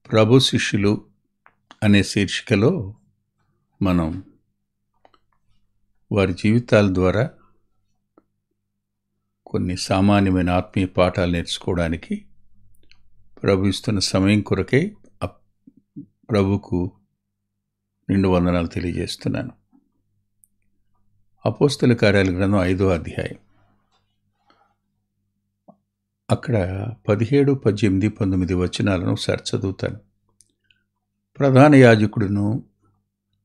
ప్రభు శిష్యులు అనే శీర్షికలో మనం వారి జీవితాల ద్వారా కొన్ని సామాన్యమైన ఆత్మీయ పాఠాలు నేర్చుకోవడానికి ప్రభు ఇస్తున్న సమయం కొరకై ప్రభుకు నిండు వందనాలు తెలియజేస్తున్నాను. అపోస్తల కార్యాల గ్రంథం 5వ అధ్యాయం, అక్కడ 17, 18, 19 వచనాలను ఒకసారి చదువుతాను. ప్రధాన యాజకుడును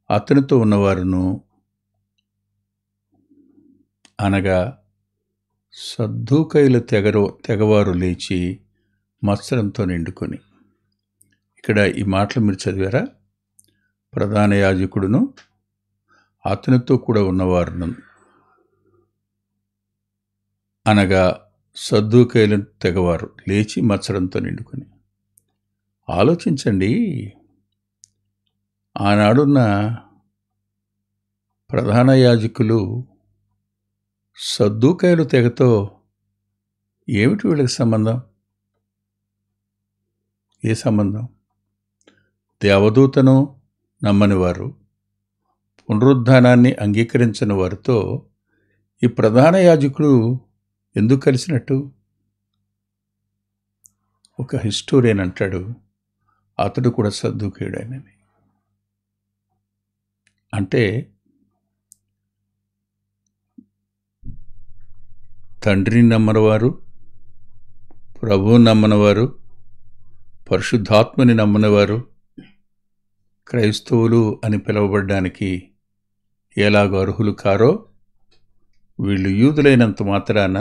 అతనితో ఉన్నవారును అనగా సద్దూకయుల తెగవారు లేచి మత్సరంతో నిండుకొని. ఇక్కడ ఈ మాటలు మీరు చదివారా? ప్రధాన యాజకుడును అతనితో కూడా ఉన్నవారును అనగా సద్దూకయుల తెగవారు లేచి మత్సరంతో నిండుకొని. ఆలోచించండి, ఆనాడున్న ప్రధాన యాజకులు సద్దూకయుల తెగతో ఏమిటి వీళ్ళకి సంబంధం? ఏ సంబంధం? దేవదూతను నమ్మని వారు, పునరుద్ధానాన్ని అంగీకరించని వారితో ఈ ప్రధాన యాజకులు ఎందుకు కలిసినట్టు? ఒక హిస్టోరియన్ అంటాడు, అతడు కూడా సద్దూకయుడేనని. అంటే తండ్రిని నమ్మనివారు, ప్రభువుని నమ్మనివారు, పరిశుద్ధాత్మని నమ్మనివారు క్రైస్తవులు అని పిలువబడ్డానికి ఎలాగో అర్హులు కారో, వీళ్ళు యూదులైనంత మాత్రాన,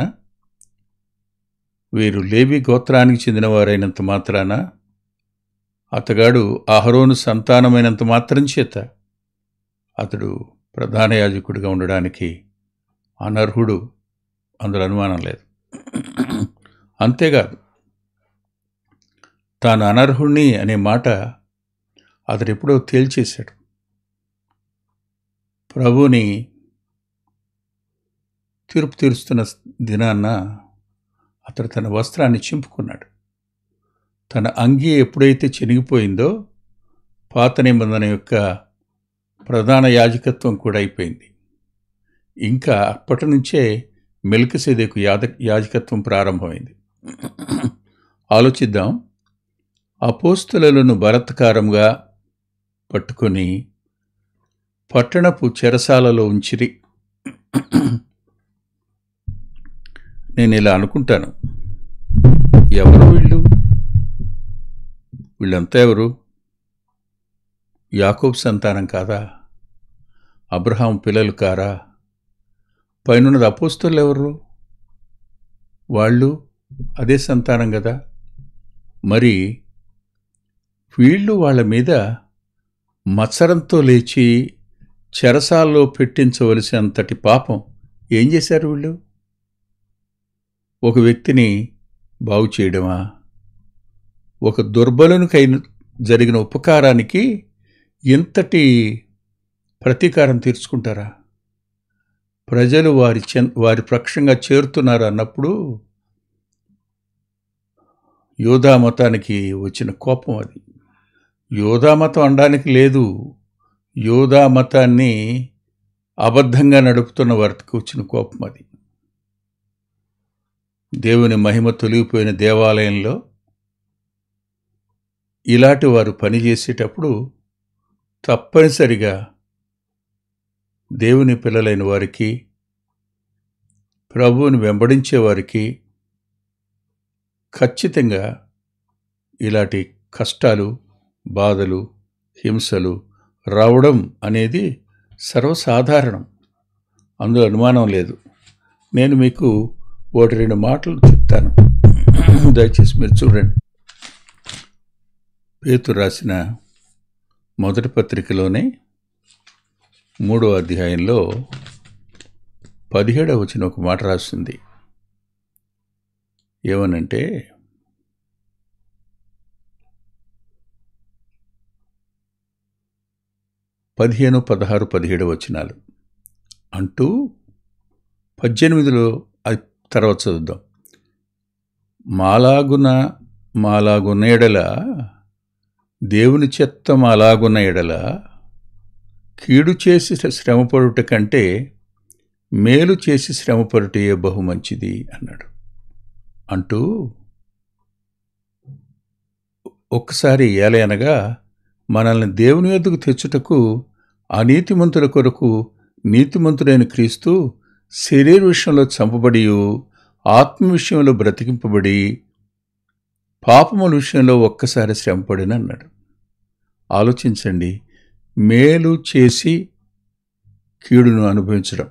వీరు లేవి గోత్రానికి చెందినవారైనంత మాత్రాన, అతగాడు అహరోను సంతానమైనంత మాత్రం చేత అతడు ప్రధాన యాజకుడిగా ఉండడానికి అనర్హుడు, అందులో అనుమానం లేదు. అంతేకాదు, తాను అనర్హుణ్ణి అనే మాట అతడు ఎప్పుడో తేల్చేశాడు. ప్రభుని తీర్పు తీరుస్తున్న దినాన్న అతడు తన వస్త్రాన్ని చింపుకున్నాడు. తన అంగీ ఎప్పుడైతే చినిగిపోయిందో పాత నిబంధన యొక్క ప్రధాన యాజకత్వం కూడా అయిపోయింది. ఇంకా అప్పటి నుంచే మెల్కిసెదెకు యాజకత్వం ప్రారంభమైంది. ఆలోచిద్దాం. అపోస్తలులను బలాత్కారంగా పట్టుకొని పట్టణపు చెరసాలలో ఉంచిరి. నేను ఇలా అనుకుంటాను, ఎవరు వీళ్ళు? వీళ్ళంతా ఎవరు? యాకోబు సంతానం కాదా? అబ్రహాం పిల్లలు కారా? పైనున్నది అపోస్తలు ఎవరు? వాళ్ళు అదే సంతానం కదా. మరి వీళ్ళు వాళ్ళ మీద మత్సరంతో లేచి చెరసాల్లో పెట్టించవలసినంతటి పాపం ఏం చేశారు వీళ్ళు? ఒక వ్యక్తిని బాగు చేయడమా? ఒక దుర్బలునికై జరిగిన ఉపకారానికి ఇంతటి ప్రతీకారం తీర్చుకుంటారా? ప్రజలు వారి పక్షంగా చేరుతున్నారు అన్నప్పుడు యోధా మతానికి వచ్చిన కోపం అది. యోధా మతం అనడానికి లేదు, యోధా మతాన్ని అబద్ధంగా నడుపుతున్న వారికి వచ్చిన కోపం అది. దేవుని మహిమ తొలగిపోయిన దేవాలయంలో ఇలాంటి వారు పనిచేసేటప్పుడు తప్పనిసరిగా దేవుని పిల్లలైన వారికి, ప్రభువుని వెంబడించే వారికి ఖచ్చితంగా ఇలాంటి కష్టాలు, బాధలు, హింసలు రావడం అనేది సర్వసాధారణం, అందులో అనుమానం లేదు. నేను మీకు 1-2 మాటలు చెప్తాను, దయచేసి మీరు చూడండి. పేతురు రాసిన మొదటి పత్రికలోనే 3వ అధ్యాయంలో 17వ వచనం ఒక మాట రాస్తుంది. ఏమనంటే, 15, 16, 17 వచనాలు అంటూ 18లో తర్వాత చదువుదాం. మాలాగున ఎడల దేవుని చిత్తం అలాగున్న ఎడల కీడు చేసి శ్రమపడుట కంటే మేలు చేసి శ్రమపడుటయే బహు మంచిది అన్నాడు. అంటూ ఒక్కసారి ఏలయనగా మనల్ని దేవుని యొద్దకు తెచ్చుటకు అనీతిమంతుల కొరకు నీతిమంతుడైన క్రీస్తు శరీర విషయంలో చంపబడి ఆత్మ విషయంలో బ్రతికింపబడి పాపముల విషయంలో ఒక్కసారి శ్రమపడిన అన్నాడు. ఆలోచించండి, మేలు చేసి కీడును అనుభవించడం,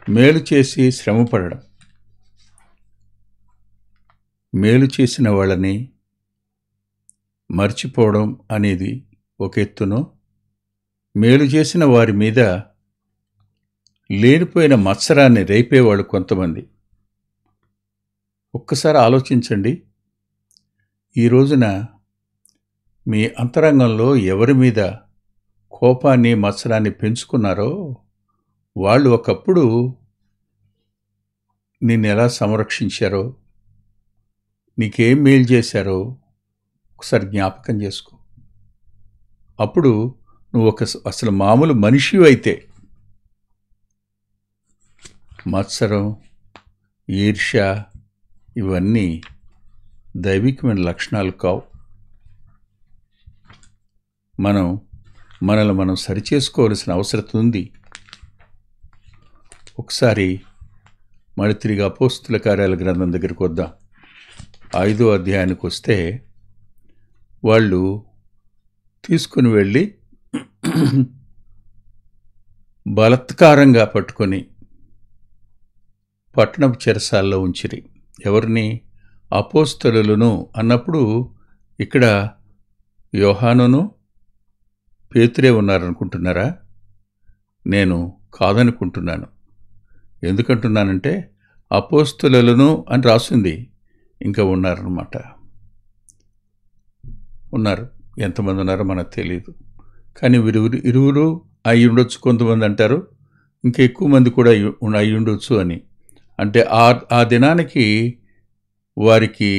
మేలు చేసి శ్రమపడడం, మేలు చేసిన వాళ్ళని మర్చిపోవడం అనేది ఒక ఎత్తును, మేలు చేసిన వారి మీద లేనిపోయిన మత్సరాన్ని రేపేవాళ్ళు కొంతమంది. ఒక్కసారి ఆలోచించండి, ఈ రోజున మీ అంతరంగంలో ఎవరి మీద కోపాన్ని మత్సరాన్ని పెంచుకున్నారో వాళ్ళు ఒకప్పుడు నిన్ను ఎలా సంరక్షించారో, నీకేం మేలు చేశారో ఒకసారి జ్ఞాపకం చేసుకో. అప్పుడు నువ్వు అసలు మామూలు మనిషి అయితే మత్సరం, ఈర్ష్య ఇవన్నీ దైవికమైన లక్షణాలు కావు. మనల్ని మనం సరిచేసుకోవాల్సిన అవసరం ఉంది. ఒకసారి మళ్ళీ తిరిగి అపోస్తుల కార్యాల గ్రంథం దగ్గరికి వద్దాం. 5వ అధ్యాయానికి వస్తే వాళ్ళు తీసుకుని వెళ్ళి బలత్కారంగా పట్టుకొని పట్టణపు చెరసాల్లో ఉంచిరి. ఎవరిని? అపోస్తలులను అన్నప్పుడు ఇక్కడ యోహానును పేతురే ఉన్నారనుకుంటున్నారా? నేను కాదనుకుంటున్నాను. ఎందుకంటున్నానంటే అపోస్తలులను అని రాసింది, ఇంకా ఉన్నారన్నమాట. ఉన్నారు, ఎంతమంది ఉన్నారో మనకు తెలియదు. కానీ ఇరువురు అయి ఉండొచ్చు, కొంతమంది అంటారు ఇంకా ఎక్కువ మంది కూడా అయి ఉండొచ్చు అని. అంటే ఆ దినానికి వారికి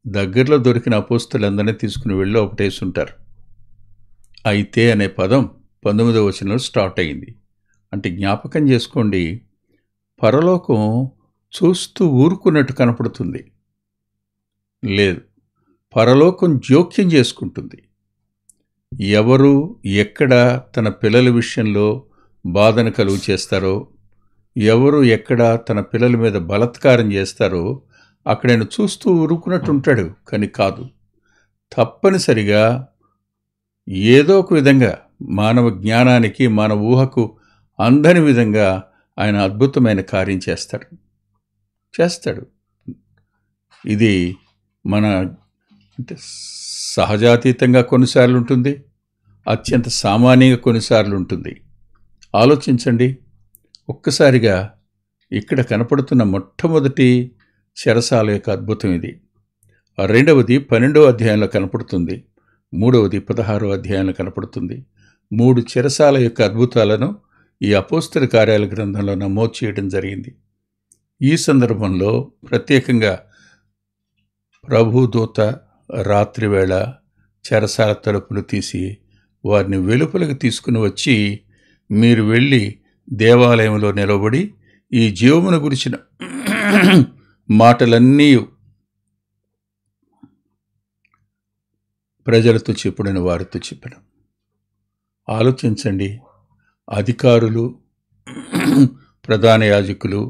దగ్గరలో దొరికిన అపోస్తలందరినీ తీసుకుని వెళ్ళి ఒకటేసుంటారు. అయితే అనే పదం 19వ వచనంలో స్టార్ట్ అయింది. అంటే జ్ఞాపకం చేసుకోండి, పరలోకం చూస్తూ ఊరుకున్నట్టు కనపడుతుంది. లేదు, పరలోకం జోక్యం చేసుకుంటుంది. ఎవరు ఎక్కడ తన పిల్లల విషయంలో బాధను కలుగు చేస్తారో, ఎవరు ఎక్కడ తన పిల్లల మీద బలత్కారం చేస్తారో అక్కడ ఆయన చూస్తూ ఊరుకున్నట్టు ఉంటాడు. కానీ కాదు, తప్పనిసరిగా ఏదో ఒక విధంగా మానవ జ్ఞానానికి మానవ ఊహకు అందని విధంగా ఆయన అద్భుతమైన కార్యం చేస్తాడు. ఇది మన సహజాతీతంగా కొన్నిసార్లు ఉంటుంది, అత్యంత సామాన్యంగా కొన్నిసార్లు ఉంటుంది. ఆలోచించండి, ఒక్కసారిగా ఇక్కడ కనపడుతున్న మొట్టమొదటి చెరసాల యొక్క అద్భుతం ఇది. రెండవది 12వ అధ్యాయంలో కనపడుతుంది, మూడవది 16వ అధ్యాయంలో కనపడుతుంది. 3 చెరసాల యొక్క అద్భుతాలను ఈ అపోస్తల కార్యాల గ్రంథంలో నమోదు చేయడం జరిగింది. ఈ సందర్భంలో ప్రత్యేకంగా ప్రభుదూత రాత్రివేళ చెరసాల తలుపులు తీసి వారిని వెలుపలకు తీసుకుని వచ్చి, మీరు వెళ్ళి దేవాలయంలో నిలబడి ఈ జీవమును గురించిన మాటలన్నీ ప్రజలతో చెప్పుడని వారితో చెప్పడం. ఆలోచించండి, అధికారులు, ప్రధాన యాజకులు,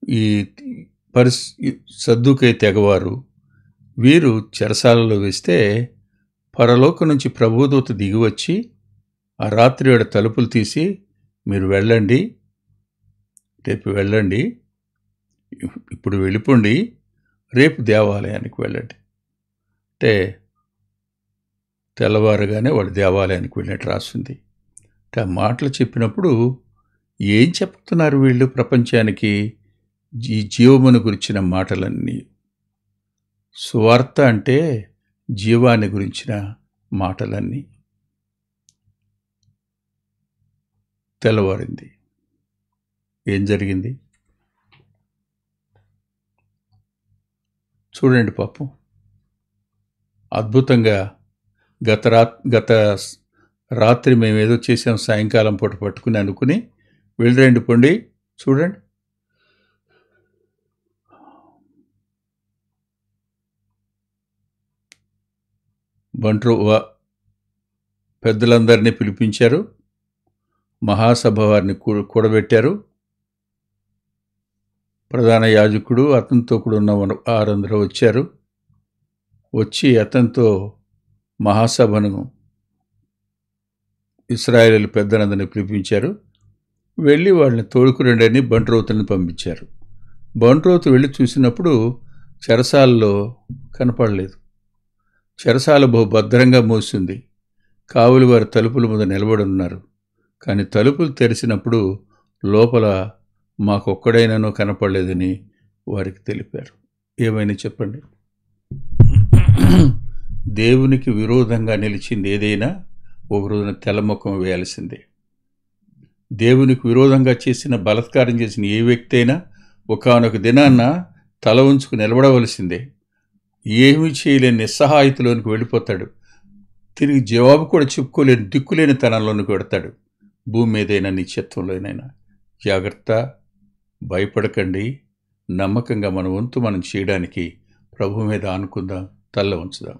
ఈ సద్దుకై తెగవారు, వీరు చెరసాలలో వేస్తే పరలోకం నుంచి ప్రభుదూత దిగివచ్చి ఆ రాత్రి వేళ తలుపులు తీసి, మీరు వెళ్ళండి, రేపు వెళ్ళండి, ఇప్పుడు వెళ్ళిపోండి, రేపు దేవాలయానికి వెళ్ళండి అంటే తెల్లవారుగానే వాడు దేవాలయానికి వెళ్ళినట్టు రాస్తుంది. అంటే ఆ మాటలు చెప్పినప్పుడు ఏం చెప్తున్నారు వీళ్ళు ప్రపంచానికి? ఈ జీవమును గురించిన మాటలన్నీ. సువార్త అంటే జీవాన్ని గురించిన మాటలన్నీ. తెల్లవారింది, ఏం జరిగింది? చూడండి పాపం. అద్భుతంగా గత రాత్రి మేమేదో చేసాం, సాయంకాలం పూట పట్టుకుని అనుకుని వెళ్ళిరండి పొండి. చూడండి, బంట్రో పెద్దలందరినీ పిలిపించారు, మహాసభ వారిని కూడబెట్టారు. ప్రధాన యాజకుడు అతనితో కూడా ఉన్న వారందరూ వచ్చారు. వచ్చి అతనితో మహాసభను, ఇశ్రాయేలు పెద్దలందరినీ పిలిపించారు. వెళ్ళి వాళ్ళని తోడుకురండి అని బంట్రోతుని పంపించారు. బంట్రోతు వెళ్ళి చూసినప్పుడు చెరసాలలో కనపడలేదు. చెరసాల బహు భద్రంగా మూసింది. కావులు వారి తలుపుల మీద నిలబడి ఉన్నారు. కానీ తలుపులు తెరిచినప్పుడు లోపల మాకొక్కడైనానో కనపడలేదని వారికి తెలిపారు. ఏమైనా చెప్పండి. దేవునికి విరోధంగా నిలిచింది ఏదైనా ఒక రోజున తెల్లముఖం వేయాల్సిందే. దేవునికి విరోధంగా చేసిన, బలాత్కారం చేసిన ఏ వ్యక్తి అయినా ఒకానొక దినాన్న తల ఉంచుకు నిలబడవలసిందే. ఏమీ చేయలేని నిస్సహాయతలోనికి వెళ్ళిపోతాడు. తిరిగి జవాబు కూడా చెప్పుకోలేని దిక్కులేని తనంలోనికి పెడతాడు. భూమి మీదైనా నిత్యత్వంలోనైనా. జాగ్రత్త, భయపడకండి. నమ్మకంగా మన వంతు మనం చేయడానికి ప్రభు మీద ఆనుకుందాం, తల్ల ఉంచుదాం.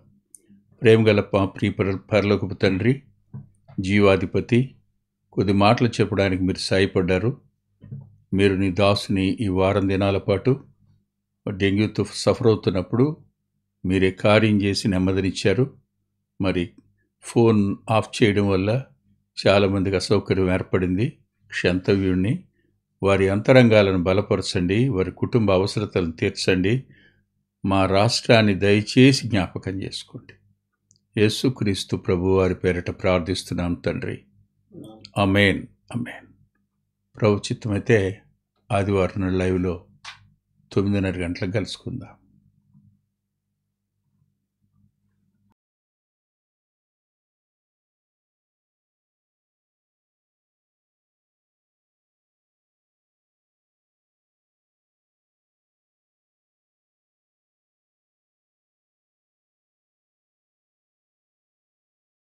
ప్రేమగల ప్రియ పరలోకపు తండ్రి, జీవాధిపతి, కొద్ది మాటలు చెప్పడానికి మీరు సాయపడ్డారు. మీరు నీ దాసుని ఈ వారం దినాల పాటు డెంగ్యూతో సఫర్ అవుతున్నప్పుడు మీరే కార్యం చేసి నెమ్మదినిచ్చారు. మరి ఫోన్ ఆఫ్ చేయడం వల్ల చాలామందికి అసౌకర్యం ఏర్పడింది. క్షంతవ్యుణ్ణి, వారి అంతరంగాలను బలపరచండి, వారి కుటుంబ అవసరతలను తీర్చండి. మా రాష్ట్రాన్ని దయచేసి జ్ఞాపకం చేసుకోండి. యేసుక్రీస్తు ప్రభు వారి పేరిట ప్రార్థిస్తున్నాం తండ్రి. ఆమేన్, ఆమేన్. ప్రభు చిత్తమైతే ఆదివారం లైవ్లో 9:30 గంటలకు కలుసుకుందాం.